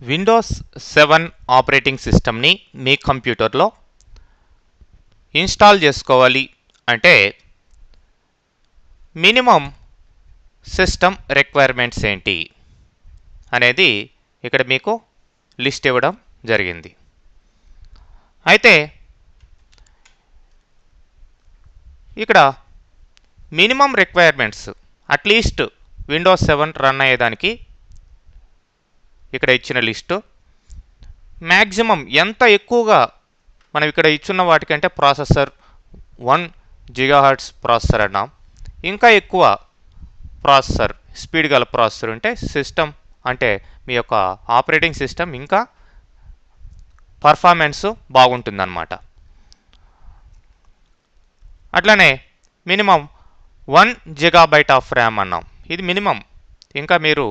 Windows 7 operating సిస్టమ్ని మీ కంప్యూటర్లో install చేసుకోవాలి అంటే మినిమం సిస్టమ్ రిక్వైర్మెంట్స్ ఏంటి అనేది ఇక్కడ మీకు లిస్ట్ ఇవ్వడం జరిగింది. అయితే ఇక్కడ minimum requirements at least Windows 7 run అయ్యేదానికి ఇక్కడ ఇచ్చిన లిస్టు మ్యాక్సిమం ఎంత ఎక్కువగా మనం ఇక్కడ ఇచ్చిన వాటికంటే ప్రాసెసర్ 1 GHz ప్రాసెసర్ అన్నాం. ఇంకా ఎక్కువ ప్రాసెసర్ స్పీడ్ గల ప్రాసెసర్ ఉంటే సిస్టమ్ అంటే మీ యొక్క ఆపరేటింగ్ సిస్టమ్ ఇంకా పర్ఫార్మెన్స్ బాగుంటుందన్నమాట. అట్లనే మినిమం 1 GB ఆఫ్ ర్యామ్ అన్నాం. ఇది మినిమం. ఇంకా మీరు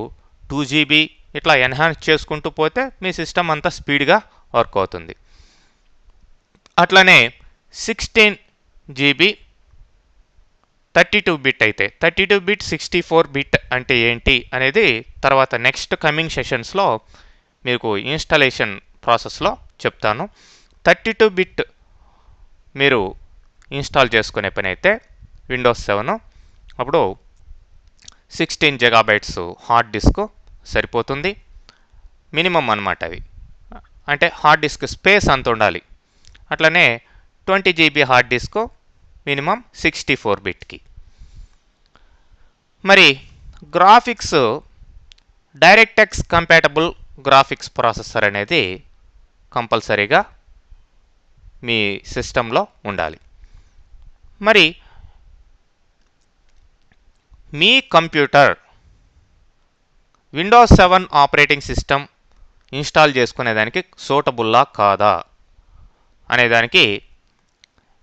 2 GB ఇట్లా ఎన్హాన్స్ చేసుకుంటూ పోతే మీ సిస్టమ్ అంతా స్పీడ్గా వర్క్ అవుతుంది. అట్లనే 16 GB 32 బిట్ అయితే 32 బిట్ 64 బిట్ అంటే ఏంటి అనేది తర్వాత నెక్స్ట్ కమింగ్ సెషన్స్లో మీకు ఇన్స్టాలేషన్ ప్రాసెస్లో చెప్తాను. 32 బిట్ మీరు ఇన్స్టాల్ చేసుకునే పని అయితే విండోస్ 7 అప్పుడు 16 GB హార్డ్ డిస్క్ సరిపోతుంది. మినిమం అన్నమాట అవి. అంటే హార్డ్ డిస్క్ స్పేస్ అంత ఉండాలి. అట్లనే 20 GB హార్డ్ డిస్క్ మినిమం 64 బిట్కి. మరి graphics DirectX compatible graphics processor అనేది కంపల్సరీగా మీ సిస్టంలో ఉండాలి. మరి మీ computer Windows 7 operating system install చేసుకునేదానికి సూటబుల్లా కాదా అనేదానికి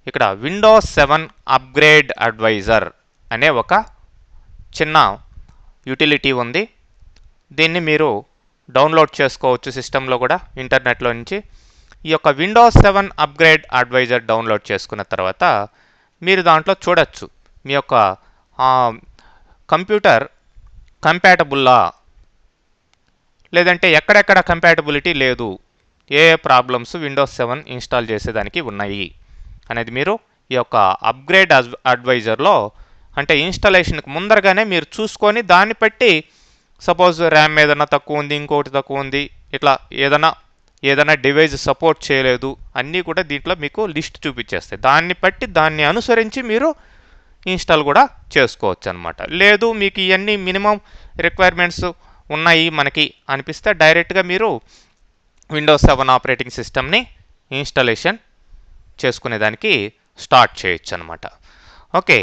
ఇక్కడ విండోస్ 7 అప్గ్రేడ్ అడ్వైజర్ అనే ఒక చిన్న యూటిలిటీ ఉంది. దీన్ని మీరు డౌన్లోడ్ చేసుకోవచ్చు సిస్టంలో కూడా ఇంటర్నెట్లో నుంచి. ఈ యొక్క విండోస్ 7 అప్గ్రేడ్ అడ్వైజర్ డౌన్లోడ్ చేసుకున్న తర్వాత మీరు దాంట్లో చూడొచ్చు మీ యొక్క కంప్యూటర్ కంపాటబుల్లా లేదంటే ఎక్కడెక్కడ కంపాటబిలిటీ లేదు, ఏ ప్రాబ్లమ్స్ విండోస్ 7 ఇన్స్టాల్ చేసేదానికి ఉన్నాయి అనేది మీరు ఈ యొక్క అప్గ్రేడ్ అడ్వైజర్లో అంటే ఇన్స్టాలేషన్కి ముందరగానే మీరు చూసుకొని దాన్ని బట్టి సపోజ్ ర్యామ్ ఏదైనా తక్కువ ఉంది, ఇంకోటి తక్కువ ఉంది, ఇట్లా ఏదైనా డివైస్ సపోర్ట్ చేయలేదు అన్నీ కూడా దీంట్లో మీకు లిస్ట్ చూపించేస్తాయి. దాన్ని బట్టి దాన్ని అనుసరించి మీరు ఇన్స్టాల్ కూడా చేసుకోవచ్చు అనమాట. లేదు మీకు ఇవన్నీ మినిమం రిక్వైర్మెంట్స్ ఉన్నాయి మనకి అనిపిస్తే డైరెక్ట్గా మీరు విండోస్ 7 ఆపరేటింగ్ సిస్టమ్ని ఇన్స్టాలేషన్ చేసుకునేదానికి స్టార్ట్ చేయొచ్చు అనమాట. ఓకే.